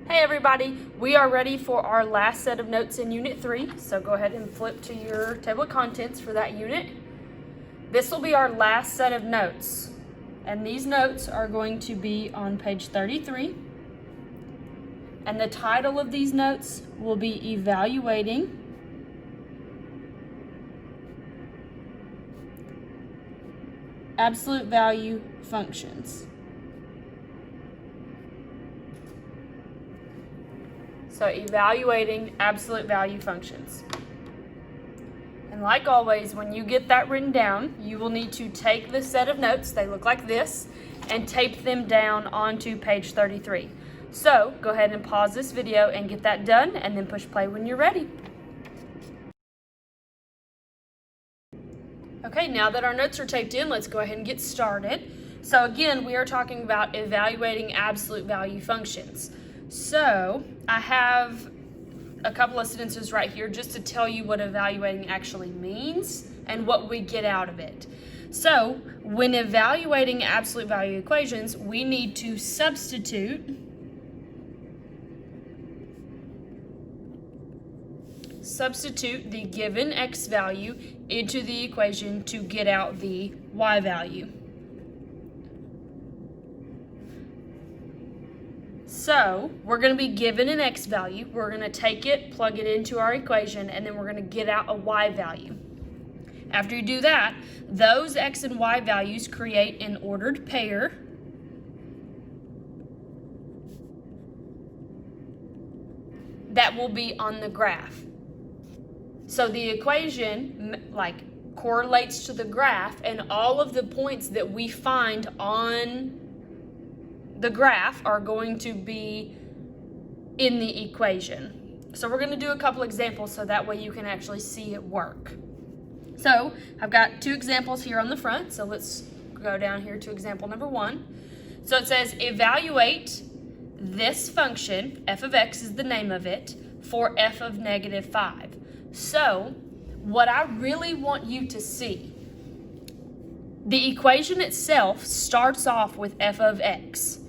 Hey everybody, we are ready for our last set of notes in Unit 3, so go ahead and flip to your table of contents for that unit. This will be our last set of notes, and these notes are going to be on page 33, and the title of these notes will be Evaluating Absolute Value Functions. So evaluating absolute value functions. And like always, when you get that written down, you will need to take the set of notes, they look like this, and tape them down onto page 33. So go ahead and pause this video and get that done, and then push play when you're ready. Okay, now that our notes are taped in, let's go ahead and get started. So again, we are talking about evaluating absolute value functions. So I have a couple of sentences right here just to tell you what evaluating actually means and what we get out of it. So when evaluating absolute value equations, we need to substitute the given x value into the equation to get out the y value. So we're going to be given an x value, we're going to take it, plug it into our equation, and then we're going to get out a y value. After you do that, those x and y values create an ordered pair that will be on the graph. So the equation correlates to the graph, and all of the points that we find on the graph are going to be in the equation. So we're going to do a couple examples so that way you can actually see it work. So I've got two examples here on the front, so let's go down here to example number 1. So it says evaluate this function, f of x is the name of it, for f of negative 5. So what I really want you to see, the equation itself starts off with f of x,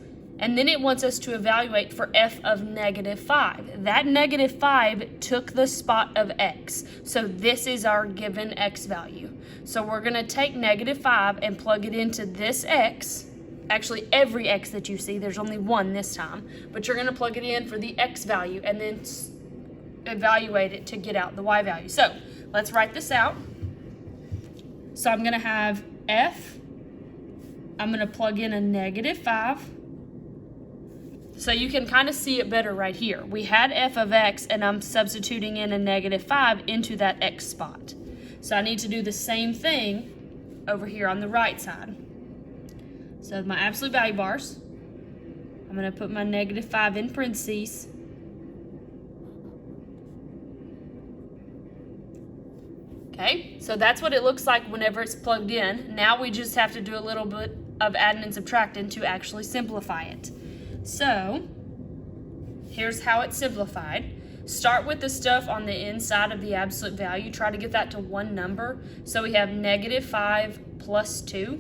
and then it wants us to evaluate for f of negative 5. That negative 5 took the spot of x, so this is our given x value. So we're going to take negative 5 and plug it into this x. Actually, every x that you see, there's only one this time, but you're going to plug it in for the x value and then evaluate it to get out the y value. So let's write this out. So I'm going to have f, I'm going to plug in a negative 5. So you can kind of see it better right here. We had f of x, and I'm substituting in a negative 5 into that x spot. So I need to do the same thing over here on the right side. So my absolute value bars, I'm going to put my negative 5 in parentheses. Okay, so that's what it looks like whenever it's plugged in. Now we just have to do a little bit of adding and subtracting to actually simplify it. So here's how it's simplified. Start with the stuff on the inside of the absolute value. Try to get that to one number. So we have negative 5 plus 2.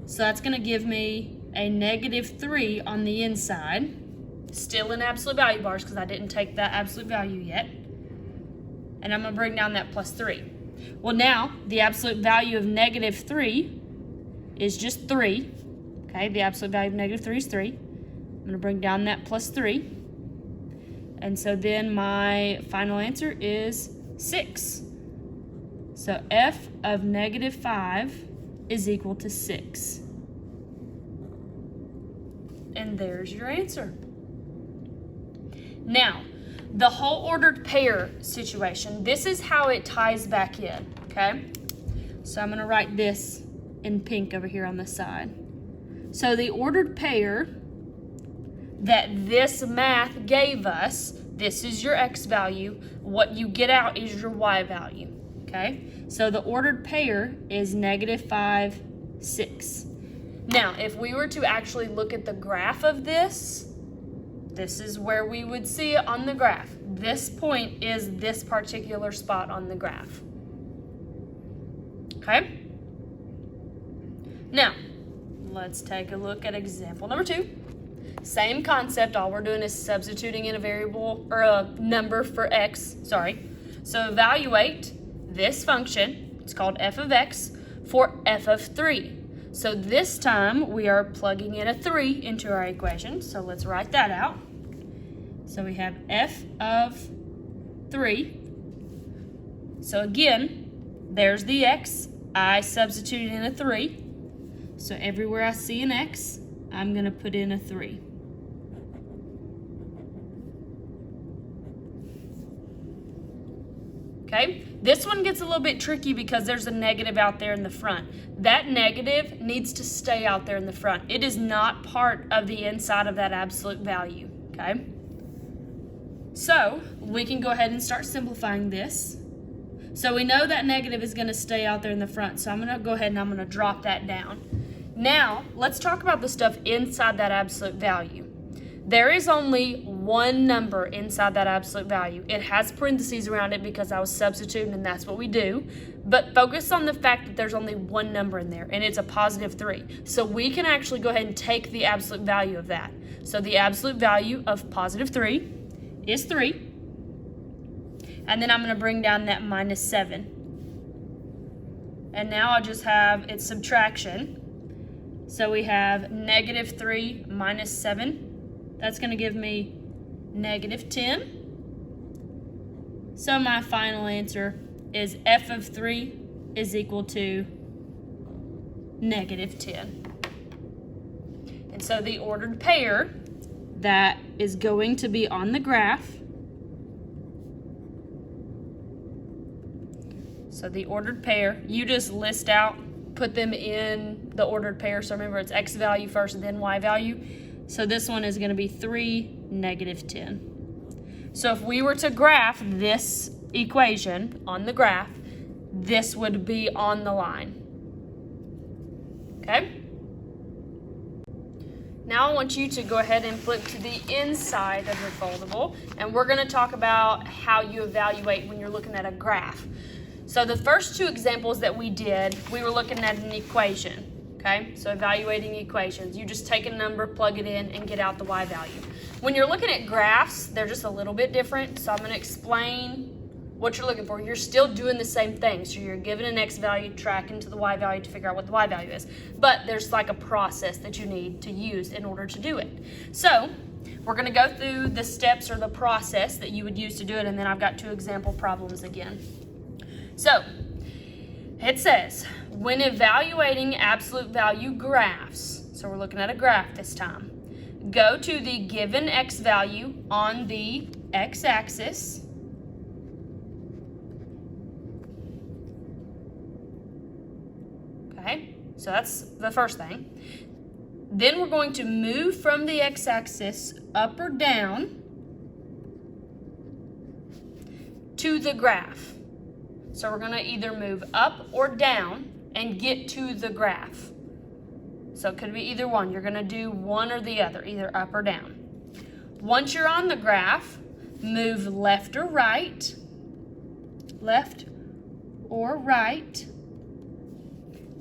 So that's going to give me a negative 3 on the inside. Still in absolute value bars because I didn't take that absolute value yet. And I'm going to bring down that plus 3. Well, now the absolute value of negative 3 is just 3. Okay, the absolute value of negative 3 is 3. I'm going to bring down that plus 3. And so then my final answer is 6. So f of negative 5 is equal to 6. And there's your answer. Now, the whole ordered pair situation, this is how it ties back in, okay? So I'm going to write this in pink over here on the side. So the ordered pair that this math gave us, this is your x value, what you get out is your y value, okay? So the ordered pair is negative 5, 6. Now, if we were to actually look at the graph of this is where we would see it on the graph. This point is this particular spot on the graph. Okay? Now, let's take a look at example number 2. Same concept, all we're doing is substituting in a variable or a number for x, sorry. So evaluate this function, it's called f of x, for f of 3. So this time we are plugging in a 3 into our equation, so let's write that out. So we have f of 3. So again, there's the x, I substituted in a 3. So everywhere I see an x, I'm going to put in a 3. Okay, this one gets a little bit tricky because there's a negative out there in the front. That negative needs to stay out there in the front. It is not part of the inside of that absolute value, okay? So we can go ahead and start simplifying this. So we know that negative is going to stay out there in the front, so I'm going to go ahead and I'm going to drop that down. Now, let's talk about the stuff inside that absolute value. There is only one number inside that absolute value. It has parentheses around it because I was substituting and that's what we do. But focus on the fact that there's only one number in there and it's a positive 3. So we can actually go ahead and take the absolute value of that. So the absolute value of positive 3 is 3. And then I'm going to bring down that minus 7. And now I just have its subtraction. So we have negative 3 minus 7. That's going to give me negative 10. So my final answer is f of 3 is equal to negative 10. And so the ordered pair that is going to be on the graph, so the ordered pair, you just list out, put them in the ordered pair. So remember, it's x value first and then y value. So this one is going to be 3, negative 10. So if we were to graph this equation on the graph, this would be on the line. Okay? Now I want you to go ahead and flip to the inside of your foldable, and we're going to talk about how you evaluate when you're looking at a graph. So the first two examples that we did, we were looking at an equation. Okay, so evaluating equations. You just take a number, plug it in, and get out the y value. When you're looking at graphs, they're just a little bit different, so I'm going to explain what you're looking for. You're still doing the same thing, so you're given an x value, tracking to the y value to figure out what the y value is. But there's like a process that you need to use in order to do it. So we're going to go through the steps or the process that you would use to do it, and then I've got two example problems again. So it says, when evaluating absolute value graphs, so we're looking at a graph this time, go to the given x value on the x-axis, okay, so that's the first thing. Then we're going to move from the x-axis up or down to the graph. So we're going to either move up or down and get to the graph. So it could be either one. You're going to do one or the other, either up or down. Once you're on the graph, move left or right,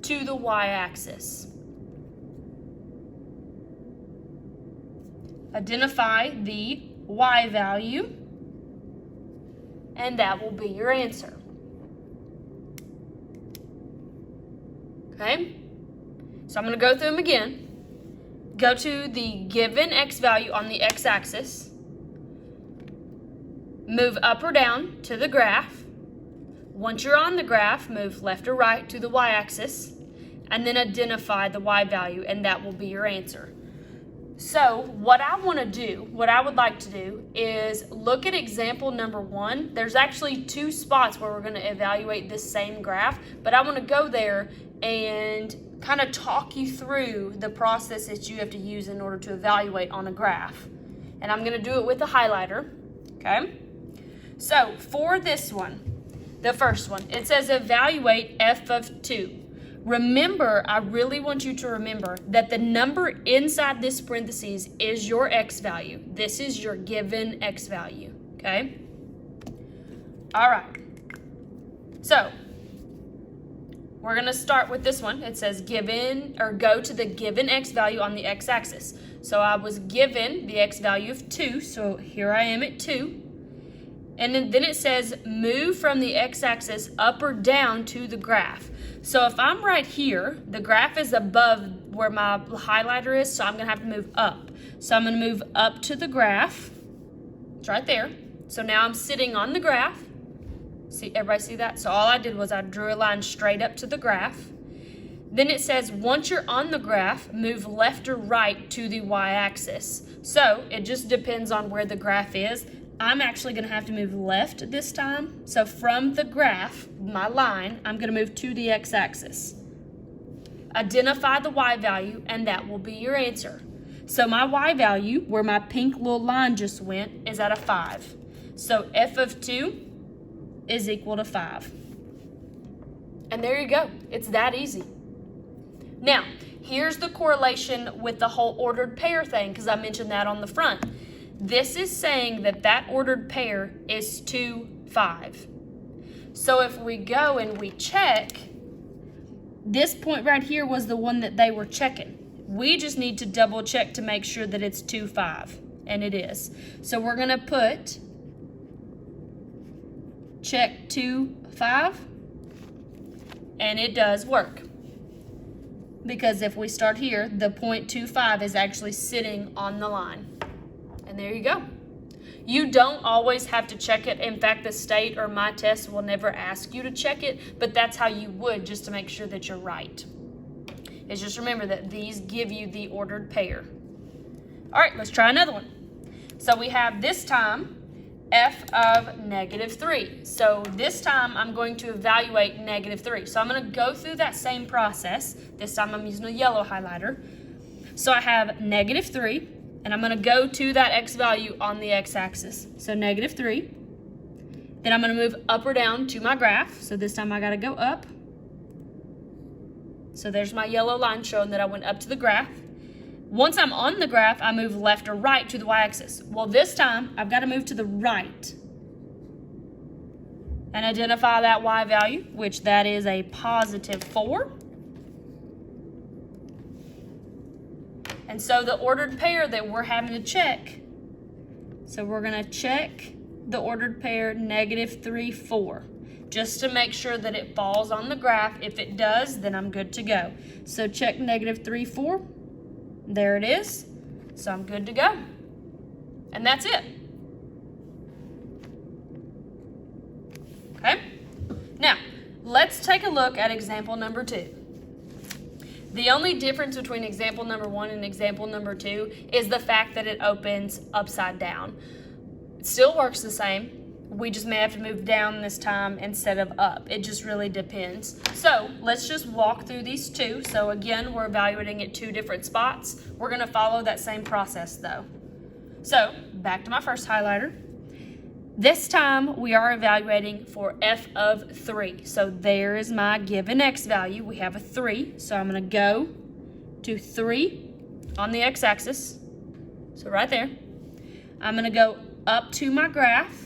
to the y-axis. Identify the y value, and that will be your answer. Okay, so I'm going to go through them again. Go to the given x value on the x-axis. Move up or down to the graph. Once you're on the graph, move left or right to the y-axis, and then identify the y value, and that will be your answer. So what I would like to do is look at example number 1. There's actually 2 spots where we're going to evaluate this same graph, but I want to go there and kind of talk you through the process that you have to use in order to evaluate on a graph. And I'm going to do it with a highlighter, okay? So for this one, the first one, it says evaluate f of 2. Remember, I really want you to remember that the number inside this parentheses is your x value. This is your given x value, okay? All right. So we're going to start with this one. It says given, or go to the given x value on the x-axis. So I was given the x value of 2, so here I am at 2. And then it says move from the x-axis up or down to the graph. So if I'm right here, the graph is above where my highlighter is, so I'm going to have to move up. So I'm going to move up to the graph. It's right there. So now I'm sitting on the graph. See, everybody see that? So all I did was I drew a line straight up to the graph. Then it says once you're on the graph, move left or right to the y-axis. So it just depends on where the graph is. I'm actually going to have to move left this time. So from the graph, my line, I'm going to move to the x-axis. Identify the y value, and that will be your answer. So my y value, where my pink little line just went, is at a 5. So f of 2 is equal to 5. And there you go. It's that easy. Now, here's the correlation with the whole ordered pair thing, because I mentioned that on the front. This is saying that that ordered pair is 2, 5. So if we go and we check, this point right here was the one that they were checking. We just need to double check to make sure that it's 2, 5, and it is. So we're going to put check 2, 5, and it does work. Because if we start here, the 0.25 is actually sitting on the line. And there you go. You don't always have to check it. In fact, the state or my test will never ask you to check it, but that's how you would, just to make sure that you're right. Is just remember that these give you the ordered pair. All right, let's try another one. So we have this time f of -3. So this time I'm going to evaluate -3. So I'm going to go through that same process. This time I'm using a yellow highlighter. So I have -3, and I'm going to go to that x value on the x-axis. So -3. Then I'm going to move up or down to my graph. So this time I got to go up. So there's my yellow line showing that I went up to the graph. Once I'm on the graph, I move left or right to the y-axis. Well, this time, I've got to move to the right and identify that y value, which that is a +4. And so the ordered pair that we're having to check, so we're going to check the ordered pair -3, 4. Just to make sure that it falls on the graph. If it does, then I'm good to go. So check -3, 4. There it is. So I'm good to go. And that's it. Okay? Now, let's take a look at example number 2. The only difference between example number 1 and example number 2 is the fact that it opens upside down. It still works the same. We just may have to move down this time instead of up. It just really depends. So let's just walk through these two. So again, we're evaluating at 2 different spots. We're going to follow that same process though. So back to my first highlighter. This time we are evaluating for f of 3. So there is my given x value. We have a 3. So I'm going to go to 3 on the x-axis. So right there. I'm going to go up to my graph.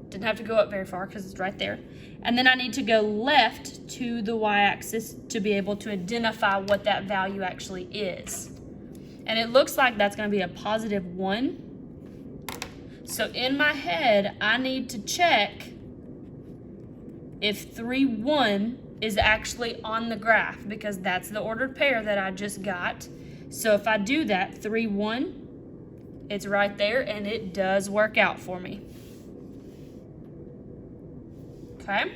Didn't have to go up very far because it's right there. And then I need to go left to the y-axis to be able to identify what that value actually is. And it looks like that's going to be a +1. So in my head, I need to check if 3, 1 is actually on the graph, because that's the ordered pair that I just got. So if I do that, 3, 1, it's right there, and it does work out for me. Okay,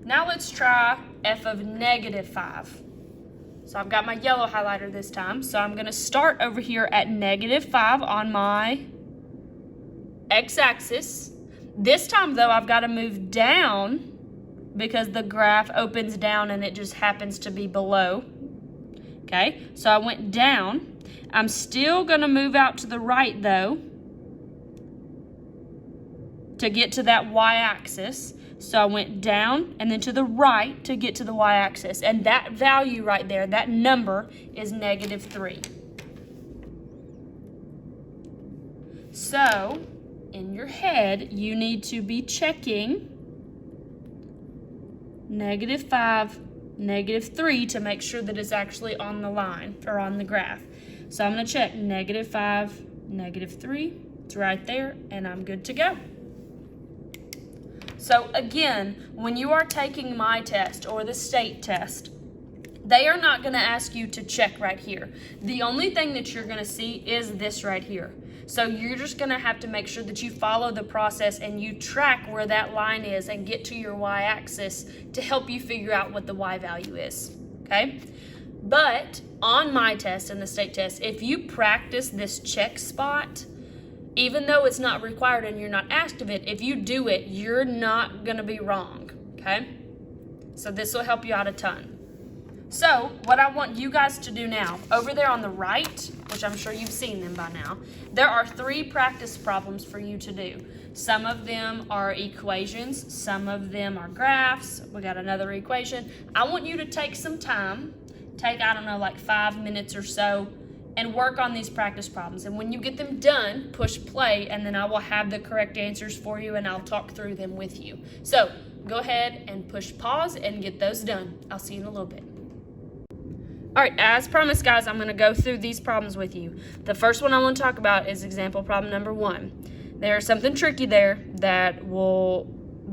now let's try f of -5. So I've got my yellow highlighter this time. So I'm going to start over here at -5 on my x-axis. This time though, I've got to move down because the graph opens down and it just happens to be below. Okay, so I went down. I'm still going to move out to the right though, to get to that y-axis. So I went down and then to the right to get to the y-axis. And that value right there, that number, is -3. So in your head, you need to be checking -5, -3 to make sure that it's actually on the line or on the graph. So I'm going to check -5, -3. It's right there, and I'm good to go. So again, when you are taking my test or the state test, they are not going to ask you to check right here. The only thing that you're going to see is this right here. So you're just going to have to make sure that you follow the process and you track where that line is and get to your y-axis to help you figure out what the y value is, okay? But on my test and the state test, if you practice this check spot, even though it's not required and you're not asked of it, if you do it, you're not going to be wrong, okay? So this will help you out a ton. So what I want you guys to do now, over there on the right, which I'm sure you've seen them by now, there are 3 practice problems for you to do. Some of them are equations, some of them are graphs. We got another equation. I want you to take some time, take, I don't know, like 5 minutes or so, and work on these practice problems. And when you get them done, push play, and then I will have the correct answers for you and I'll talk through them with you. So go ahead and push pause and get those done. I'll see you in a little bit. All right, as promised, guys, I'm going to go through these problems with you. The first one I want to talk about is example problem number 1. There's something tricky there that will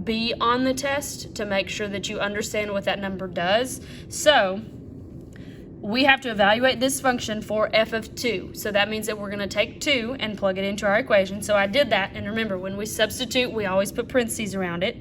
be on the test to make sure that you understand what that number does. So we have to evaluate this function for f of 2. So that means that we're going to take 2 and plug it into our equation. So I did that, and remember, when we substitute, we always put parentheses around it.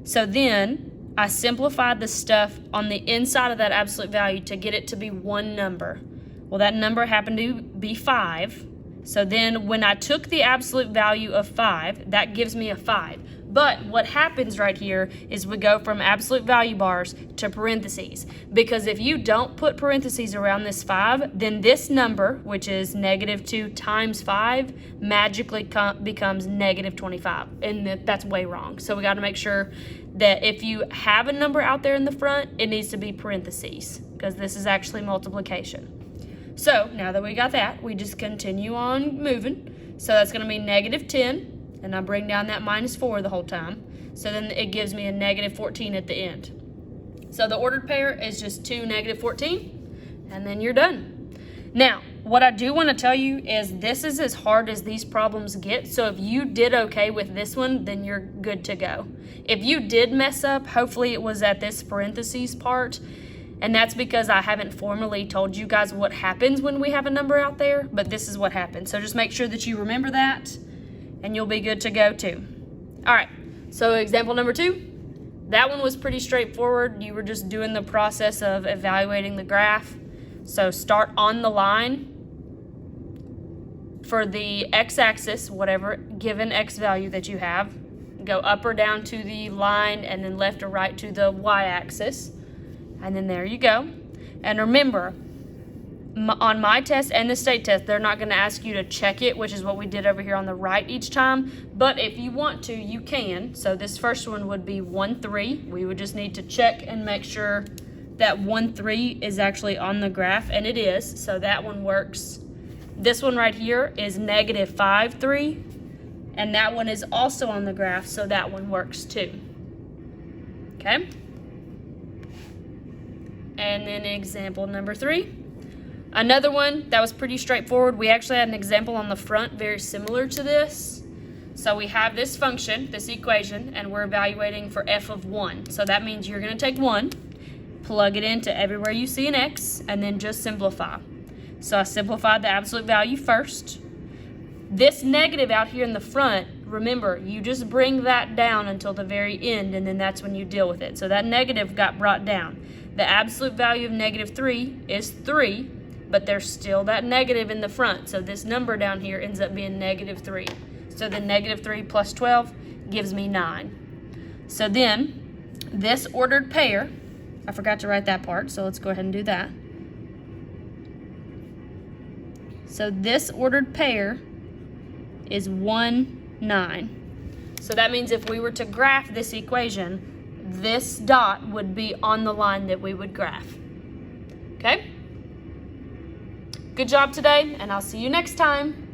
So then I simplified the stuff on the inside of that absolute value to get it to be one number. Well, that number happened to be 5. So then when I took the absolute value of 5, that gives me a 5. But what happens right here is we go from absolute value bars to parentheses. Because if you don't put parentheses around this 5, then this number, which is -2 times 5, magically becomes -25. And that's way wrong. So we got to make sure that if you have a number out there in the front, it needs to be parentheses, because this is actually multiplication. So now that we got that, we just continue on moving. So that's going to be -10. And I bring down that -4 the whole time. So then it gives me a -14 at the end. So the ordered pair is just 2 -14, and then you're done. Now, what I do want to tell you is this is as hard as these problems get. So if you did okay with this one, then you're good to go. If you did mess up, hopefully it was at this parentheses part. And that's because I haven't formally told you guys what happens when we have a number out there, but this is what happens. So just make sure that you remember that, and you'll be good to go too. All right, so example number 2, that one was pretty straightforward. You were just doing the process of evaluating the graph. So start on the line for the x-axis, whatever given x value that you have. Go up or down to the line, and then left or right to the y-axis. And then there you go. And remember, on my test and the state test, they're not going to ask you to check it, which is what we did over here on the right each time. But if you want to, you can. So this first one would be 1, 3. We would just need to check and make sure that 1, 3 is actually on the graph, and it is. So that one works. This one right here is -5, 3. And that one is also on the graph, so that one works too. Okay? And then example number 3. Another one that was pretty straightforward. We actually had an example on the front very similar to this. So we have this function, this equation, and we're evaluating for f of 1. So that means you're going to take 1, plug it into everywhere you see an x, and then just simplify. So I simplified the absolute value first. This negative out here in the front, remember, you just bring that down until the very end, and then that's when you deal with it. So that negative got brought down. The absolute value of -3 is 3, but there's still that negative in the front. So this number down here ends up being -3. So then -3 plus 12 gives me 9. So then this ordered pair, I forgot to write that part, so let's go ahead and do that. So this ordered pair is 1, 9. So that means if we were to graph this equation, this dot would be on the line that we would graph. Okay? Good job today, and I'll see you next time.